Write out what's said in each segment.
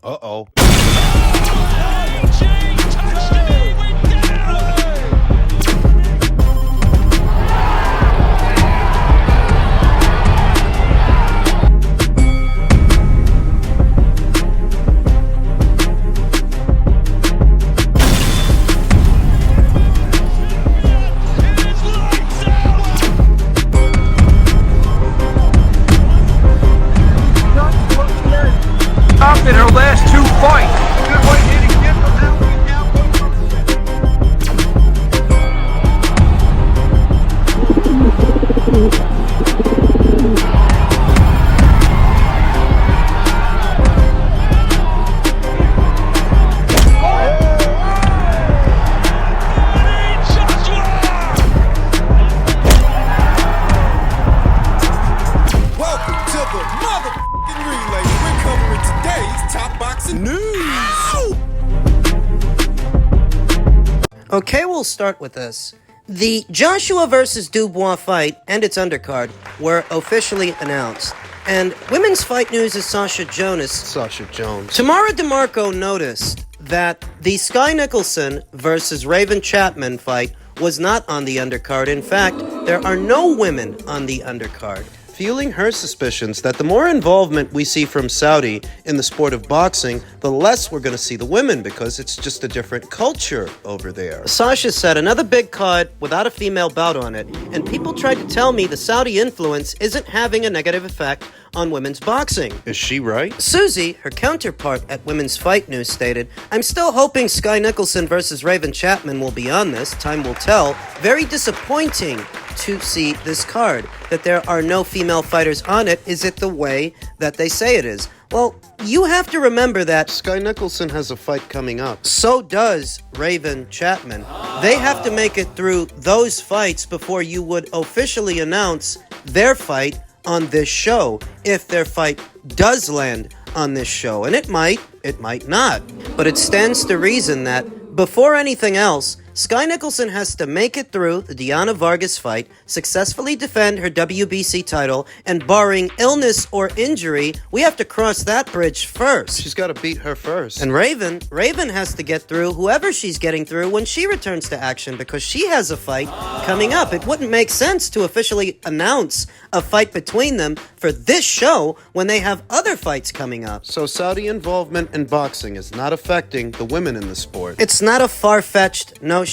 Uh-oh. In her last two fights. Good way hitting him from that way down. Welcome to the motherfucking relay. We're covering today's top boxing news. Okay, we'll start with this. The Joshua versus Dubois fight and its undercard were officially announced. And women's fight news is Sasha Jones. Tamara DeMarco noticed that the Sky Nicholson versus Raven Chapman fight was not on the undercard. In fact, there are no women on the undercard. Fueling her suspicions that the more involvement we see from Saudi in the sport of boxing, the less we're going to see the women because it's just a different culture over there. Sasha said another big card without a female bout on it, and people tried to tell me the Saudi influence isn't having a negative effect on women's boxing. Is she right? Susie, her counterpart at Women's Fight News, stated, "I'm still hoping Sky Nicholson versus Raven Chapman will be on this. Time will tell. Very disappointing to see this card. That there are no female fighters on it. Is it the way that they say it is?" Well, you have to remember that Sky Nicholson has a fight coming up. so does Raven Chapman. They have to make it through those fights before you would officially announce their fight on this show, if their fight does land on this show. And it might not. But it stands to reason that before anything else, Sky Nicholson has to make it through the Diana Vargas fight, successfully defend her WBC title, and barring illness or injury, we have to cross that bridge first. She's got to beat her first. And Raven has to get through whoever she's getting through when she returns to action because she has a fight coming up. It wouldn't make sense to officially announce a fight between them for this show when they have other fights coming up. So Saudi involvement in boxing is not affecting the women in the sport. It's not a far-fetched notion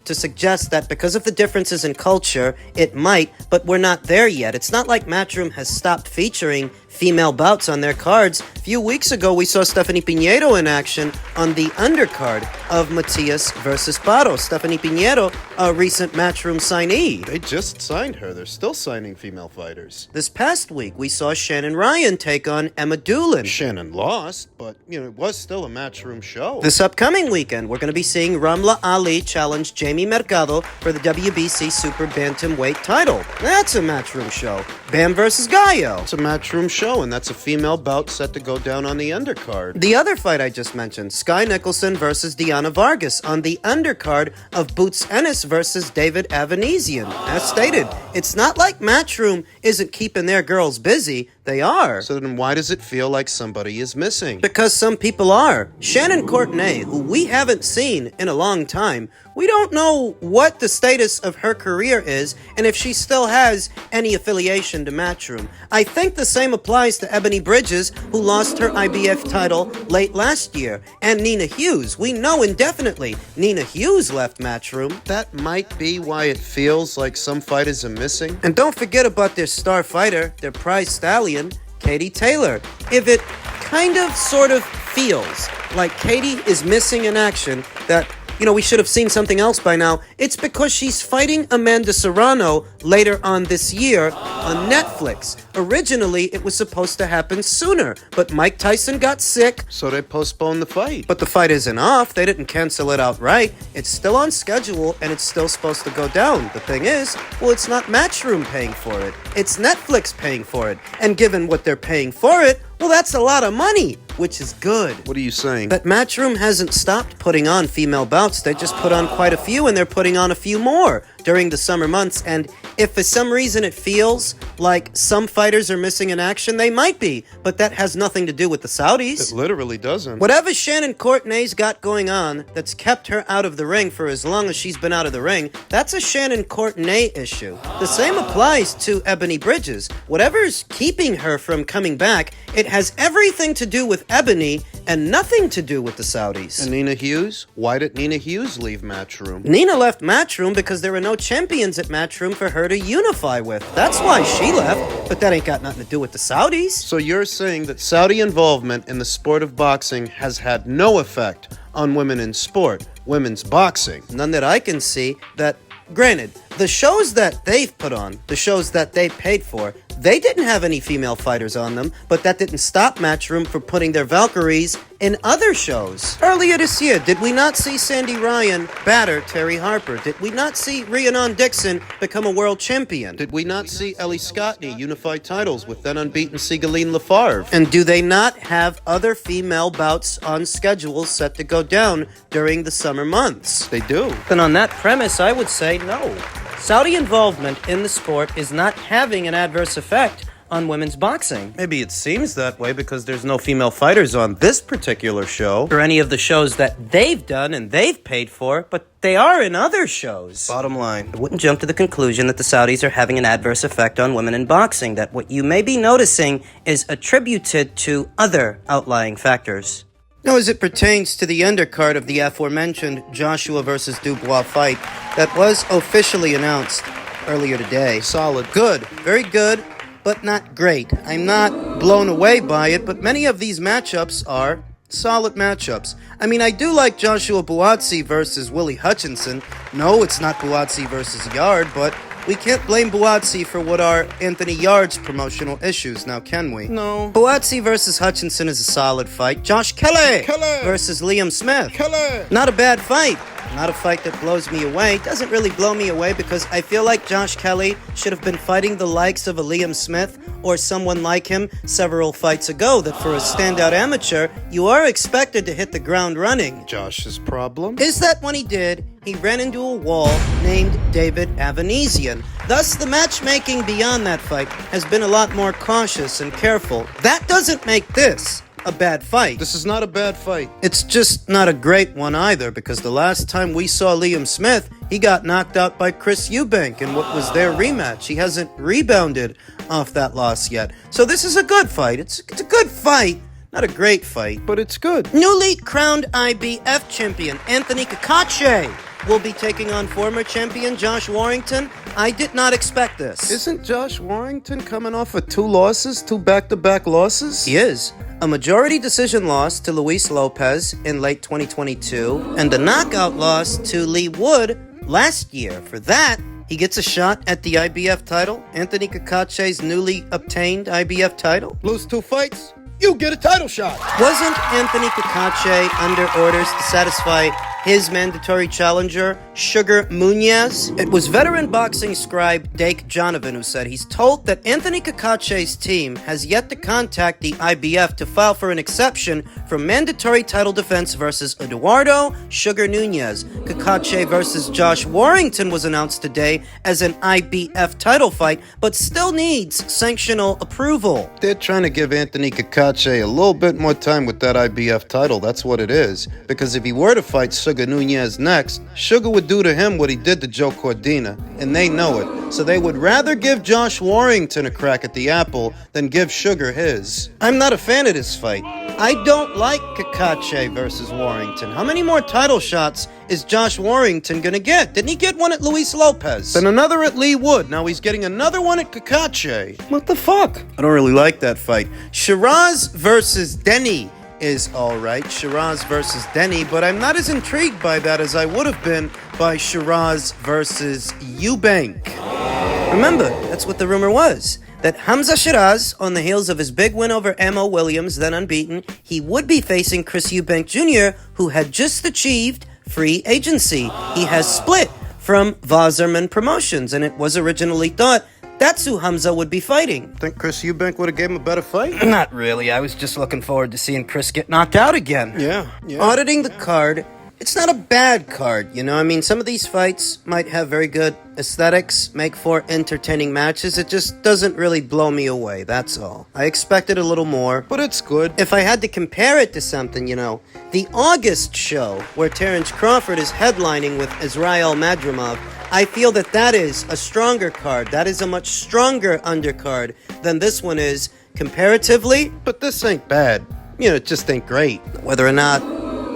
to suggest that because of the differences in culture, it might, but we're not there yet. It's not like Matchroom has stopped featuring female bouts on their cards. A few weeks ago, we saw Stephanie Piñeiro in action on the undercard of Matias versus Paro. Stephanie Piñeiro, a recent Matchroom signee. They just signed her. They're still signing female fighters. This past week, we saw Shannon Ryan take on Emma Doolin. Shannon lost, but, it was still a Matchroom show. This upcoming weekend, we're going to be seeing Ramla Ali challenge Jamie Mercado for the WBC Super Bantamweight title. That's a Matchroom show. Bam versus Gallo. It's a Matchroom show, and that's a female bout set to go down on the undercard. The other fight I just mentioned, Sky Nicholson versus Diana Vargas on the undercard of Boots Ennis versus David Avanesian. As stated, it's not like Matchroom isn't keeping their girls busy. They are. So then why does it feel like somebody is missing? Because some people are. Shannon Courtenay, who we haven't seen in a long time, we don't know what the status of her career is and if she still has any affiliation to Matchroom. I think the same applies to Ebony Bridges, who lost her IBF title late last year, and Nina Hughes. We know indefinitely Nina Hughes left Matchroom. That might be why it feels like some fighters are missing. And don't forget about their star fighter, their prize stallion, Katie Taylor. If it kind of sort of feels like Katie is missing in action, that we should have seen something else by now, it's because she's fighting Amanda Serrano later on this year on Netflix. Originally, it was supposed to happen sooner, but Mike Tyson got sick. So they postponed the fight. But the fight isn't off. They didn't cancel it outright. It's still on schedule, and it's still supposed to go down. The thing is, it's not Matchroom paying for it. It's Netflix paying for it. And given what they're paying for it, that's a lot of money, which is good. What are you saying? That Matchroom hasn't stopped putting on female bouts. They just put on quite a few, and they're putting on a few more during the summer months. And If for some reason it feels like some fighters are missing in action, they might be, but that has nothing to do with the Saudis. It literally doesn't. Whatever Shannon Courtenay's got going on that's kept her out of the ring for as long as she's been out of the ring, that's a Shannon Courtenay issue. The same applies to Ebony Bridges. Whatever's keeping her from coming back, it has everything to do with Ebony and nothing to do with the Saudis. And Nina Hughes? Why did Nina Hughes leave Matchroom? Nina left Matchroom because there were no champions at Matchroom for her to unify with. That's why she left, but that ain't got nothing to do with the Saudis. So you're saying that Saudi involvement in the sport of boxing has had no effect on women in sport, women's boxing? None that I can see. That, granted, the shows that they've put on, the shows that they paid for, they didn't have any female fighters on them, but that didn't stop Matchroom from putting their Valkyries in other shows. Earlier this year, did we not see Sandy Ryan batter Terry Harper? Did we not see Rhiannon Dixon become a world champion? Did we not see Ellie Scottney unify titles with then unbeaten Sigaline Lafarve? And do they not have other female bouts on schedule set to go down during the summer months? They do. Then on that premise, I would say no. Saudi involvement in the sport is not having an adverse effect on women's boxing. Maybe it seems that way because there's no female fighters on this particular show. Or any of the shows that they've done and they've paid for, but they are in other shows. Bottom line. I wouldn't jump to the conclusion that the Saudis are having an adverse effect on women in boxing, that what you may be noticing is attributed to other outlying factors. Now, as it pertains to the undercard of the aforementioned Joshua versus Dubois fight that was officially announced earlier today. Solid. Good. Very good, but not great. I'm not blown away by it, but many of these matchups are solid matchups. I mean, I do like Joshua Buatsi versus Willie Hutchinson. No, it's not Buatsi versus Yard, but we can't blame Buatsi for what are Anthony Yard's promotional issues, now can we? No. Buatsi versus Hutchinson is a solid fight. Josh Kelly versus Liam Smith. Not a bad fight. Not a fight that blows me away. Doesn't really blow me away because I feel like Josh Kelly should have been fighting the likes of a Liam Smith or someone like him several fights ago, that for a standout amateur, you are expected to hit the ground running. Josh's problem? Is that when he did, he ran into a wall named David Avanesian. Thus, the matchmaking beyond that fight has been a lot more cautious and careful. That doesn't make this a bad fight. This is not a bad fight. It's just not a great one either, because the last time we saw Liam Smith, he got knocked out by Chris Eubank in what was their rematch. He hasn't rebounded off that loss yet. So this is a good fight. It's a good fight. Not a great fight, but it's good. Newly crowned IBF champion Anthony Kakache will be taking on former champion Josh Warrington. I did not expect this. Isn't Josh Warrington coming off of two back-to-back losses? He is. A majority decision loss to Luis Lopez in late 2022, and a knockout loss to Lee Wood last year. For that, he gets a shot at the IBF title, Anthony Kakache's newly obtained IBF title. Lose 2 fights, you get a title shot. Wasn't Anthony Kakache under orders to satisfy his mandatory challenger, Sugar Munoz? It was veteran boxing scribe Dake Jonovan who said he's told that Anthony Kakache's team has yet to contact the IBF to file for an exception from mandatory title defense versus Eduardo Sugar Nunez. Kakache versus Josh Warrington was announced today as an IBF title fight, but still needs sanctional approval. They're trying to give Anthony Kakache a little bit more time with that IBF title. That's what it is. Because if he were to fight Sugar Nunez next, Sugar would do to him what he did to Joe Cordina, and they know it. So they would rather give Josh Warrington a crack at the apple than give Sugar his. I'm not a fan of this fight. I don't like Kakache versus Warrington. How many more title shots is Josh Warrington gonna get? Didn't he get one at Luis Lopez? Then another at Lee Wood. Now he's getting another one at Kakache. What the fuck? I don't really like that fight. Shiraz versus Denny is alright. Shiraz versus Denny, but I'm not as intrigued by that as I would have been by Shiraz versus Eubank. Remember, that's what the rumor was. That Hamza Shiraz, on the heels of his big win over Mo Williams, then unbeaten, he would be facing Chris Eubank Jr., who had just achieved free agency. He has split from Wasserman Promotions, and it was originally thought that's who Hamza would be fighting. Think Chris Eubank would have gave him a better fight? Not really. I was just looking forward to seeing Chris get knocked out again. Yeah. Auditing the card, It's not a bad card, you know? I mean, some of these fights might have very good aesthetics, make for entertaining matches. It just doesn't really blow me away, that's all. I expected a little more, But it's good. if I had to compare it to something, you know, the August show where Terence Crawford is headlining with Israel Madrimov, I feel that that is a stronger card. That is a much stronger undercard than this one is comparatively. But this ain't bad. You know, it just ain't great. Whether or not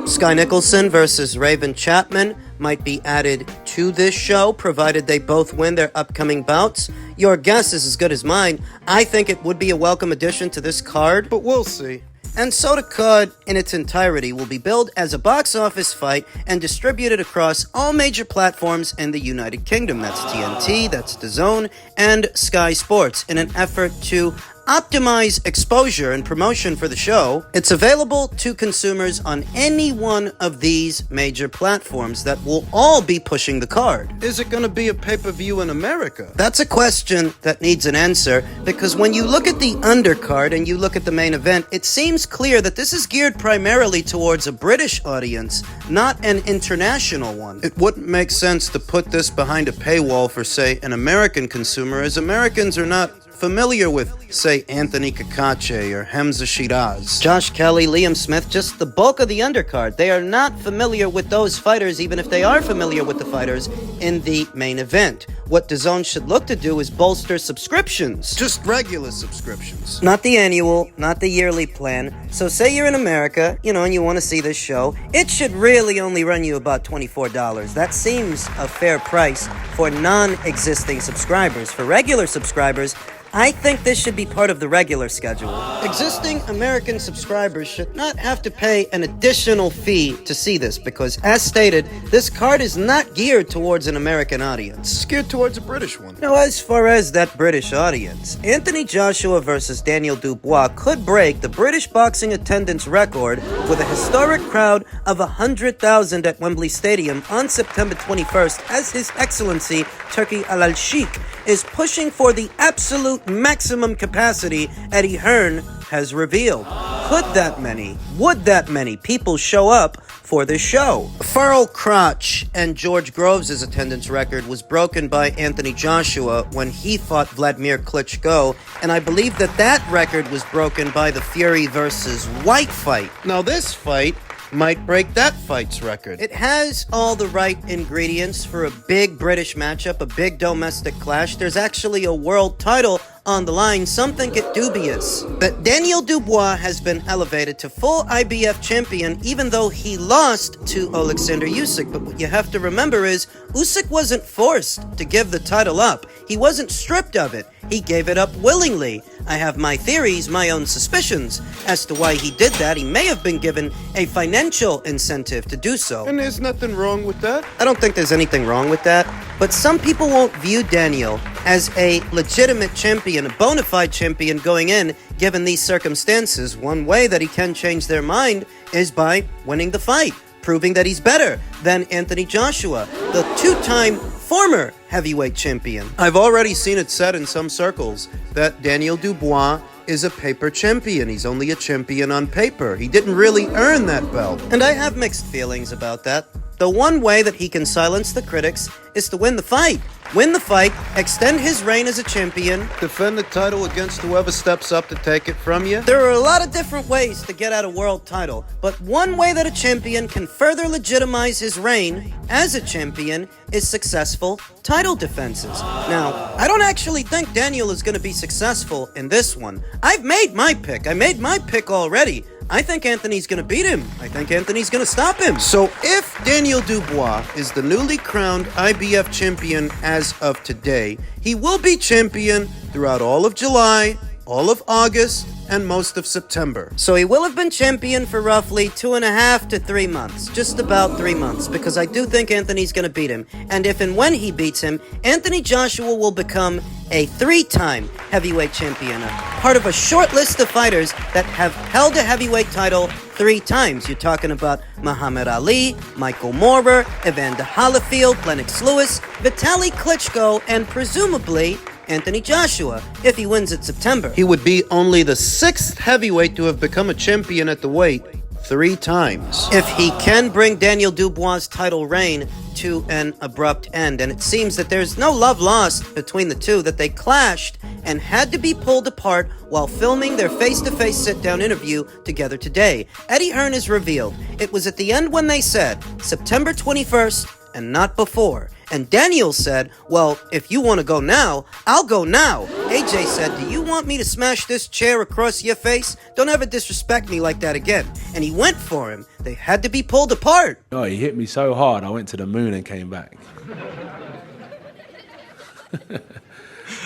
Sky Nicholson versus Raven Chapman might be added to this show, provided they both win their upcoming bouts. Your guess is as good as mine. I think it would be a welcome addition to this card. But we'll see. And so the card in its entirety will be billed as a box office fight and distributed across all major platforms in the United Kingdom. That's TNT, that's DAZN, and Sky Sports in an effort to optimize exposure and promotion for the show. It's available to consumers on any one of these major platforms that will all be pushing the card. Is it gonna be a pay-per-view in America? That's a question that needs an answer, because when you look at the undercard and you look at the main event, it seems clear that this is geared primarily towards a British audience, not an international one. It wouldn't make sense to put this behind a paywall for, say, an American consumer, as Americans are not familiar with, say, Anthony Kakache or Hamza Shiraz. Josh Kelly, Liam Smith, just the bulk of the undercard. They are not familiar with those fighters, even if they are familiar with the fighters in the main event. What DAZN should look to do is bolster subscriptions. Just regular subscriptions. Not the annual, not the yearly plan. So say you're in America, you know, and you want to see this show, it should really only run you about $24. That seems a fair price for non-existing subscribers. For regular subscribers, I think this should be part of the regular schedule. Existing American subscribers should not have to pay an additional fee to see this because, as stated, this card is not geared towards an American audience. It's geared towards a British one. Now, as far as that British audience, Anthony Joshua versus Daniel Dubois could break the British boxing attendance record with a historic crowd of 100,000 at Wembley Stadium on September 21st, as His Excellency Turki Al-Sheikh is pushing for the absolute maximum capacity Eddie Hearn has revealed. Would that many people show up for this show? Farrell Crotch and George Groves' attendance record was broken by Anthony Joshua when he fought Vladimir Klitschko, and I believe that record was broken by the Fury versus White fight. Now this fight might break that fight's record. It has all the right ingredients for a big British matchup, a big domestic clash. There's actually a world title on the line. Some think it dubious. But Daniel Dubois has been elevated to full IBF champion, even though he lost to Alexander Usyk. But what you have to remember is Usyk wasn't forced to give the title up. He wasn't stripped of it. He gave it up willingly. I have my theories, my own suspicions as to why he did that. He may have been given a financial incentive to do so. And there's nothing wrong with that. I don't think there's anything wrong with that, but some people won't view Daniel as a legitimate champion, a bona fide champion going in, given these circumstances. One way that he can change their mind is by winning the fight, proving that he's better than Anthony Joshua, the two-time former heavyweight champion. I've already seen it said in some circles that Daniel Dubois is a paper champion. He's only a champion on paper. He didn't really earn that belt. And I have mixed feelings about that. The one way that he can silence the critics is to win the fight. Win the fight, extend his reign as a champion. Defend the title against whoever steps up to take it from you. There are a lot of different ways to get at a world title, but one way that a champion can further legitimize his reign as a champion is successful title defenses. Now, I don't actually think Daniel is going to be successful in this one. I've made my pick. I made my pick already. I think Anthony's going to beat him. I think Anthony's going to stop him. So if Daniel Dubois is the newly crowned IBF champion as of today, he will be champion throughout all of July, all of August, and most of September. So he will have been champion for roughly 2.5 to 3 months. Just about 3 months, because I do think Anthony's going to beat him. And if and when he beats him, Anthony Joshua will become a 3-time heavyweight champion, part of a short list of fighters that have held a heavyweight title 3 times. You're talking about Muhammad Ali, Michael Moorer, Evander Holyfield, Lennox Lewis, Vitaly Klitschko, and presumably Anthony Joshua, if he wins in September. He would be only the 6th heavyweight to have become a champion at the weight 3 times. If he can bring Daniel Dubois' title reign to an abrupt end, and it seems that there's no love lost between the two, that they clashed and had to be pulled apart while filming their face-to-face sit-down interview together today. Eddie Hearn has revealed it was at the end when they said September 21st and not before. And Daniel said, well, if you want to go now, I'll go now. AJ said, do you want me to smash this chair across your face? Don't ever disrespect me like that again. And he went for him. They had to be pulled apart. Oh, he hit me so hard, I went to the moon and came back.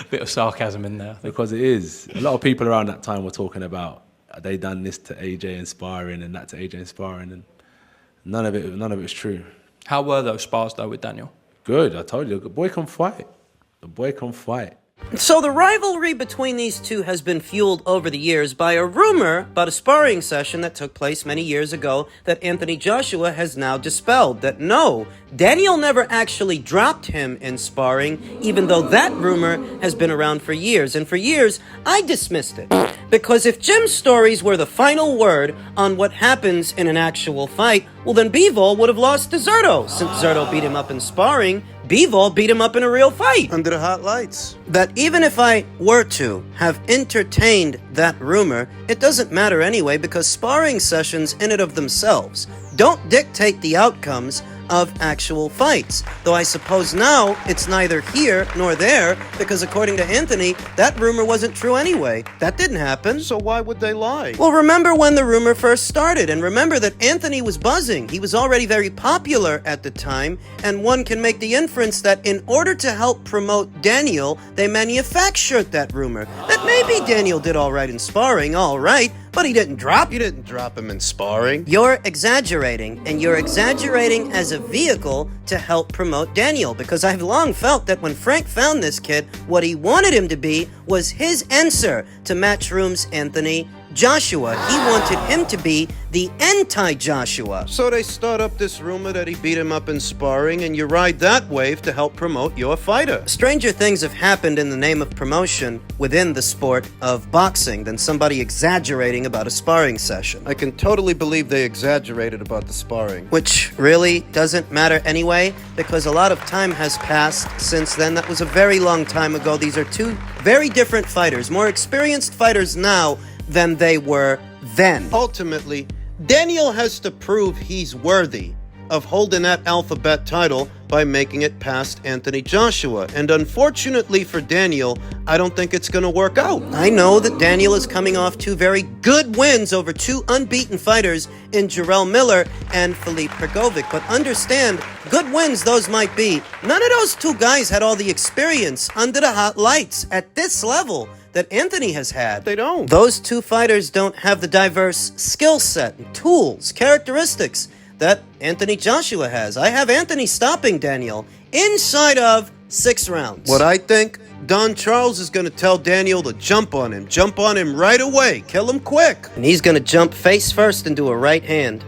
Bit of sarcasm in there. Because it is. A lot of people around that time were talking about, they done this to AJ in sparring and that to AJ in sparring, and none of it was true. How were those spars, though, with Daniel? Good, I told you, the boy can fight. The boy can fight. So the rivalry between these two has been fueled over the years by a rumor about a sparring session that took place many years ago that Anthony Joshua has now dispelled. That no, Daniel never actually dropped him in sparring, even though that rumor has been around for years. And for years, I dismissed it. Because if Jim's stories were the final word on what happens in an actual fight, well then Bivol would have lost to Zerto. Since Zerto beat him up in sparring, Bivol beat him up in a real fight. Under the hot lights. That even if I were to have entertained that rumor, it doesn't matter anyway, because sparring sessions in and of themselves don't dictate the outcomes of actual fights. Though I suppose now it's neither here nor there, because according to Anthony, that rumor wasn't true anyway. That didn't happen. So why would they lie? Well, remember when the rumor first started, and remember that Anthony was buzzing. He was already very popular at the time, and one can make the inference that in order to help promote Daniel, they manufactured that rumor. That maybe Daniel did all right in sparring, all right, but he didn't drop. You didn't drop him in sparring. You're exaggerating, and you're exaggerating as a vehicle to help promote Daniel, because I've long felt that when Frank found this kid, what he wanted him to be was his answer to Matchroom's Anthony Joshua. He wanted him to be the anti-Joshua. So they start up this rumor that he beat him up in sparring, and you ride that wave to help promote your fighter. Stranger things have happened in the name of promotion within the sport of boxing than somebody exaggerating about a sparring session. I can totally believe they exaggerated about the sparring. Which really doesn't matter anyway, because a lot of time has passed since then. That was a very long time ago. These are two very different fighters, more experienced fighters now than they were then. Ultimately, Daniel has to prove he's worthy of holding that alphabet title by making it past Anthony Joshua. And unfortunately for Daniel, I don't think it's going to work out. I know that Daniel is coming off 2 very good wins over 2 unbeaten fighters in Jarrell Miller and Filip Prgovic. But understand, good wins those might be. None of those 2 guys had all the experience under the hot lights at this level that Anthony has had. They don't. Those 2 fighters don't have the diverse skill set, and tools, characteristics that Anthony Joshua has. I have Anthony stopping Daniel inside of 6 rounds. What I think, Don Charles is going to tell Daniel to jump on him right away, kill him quick. And he's going to jump face first and do a right hand.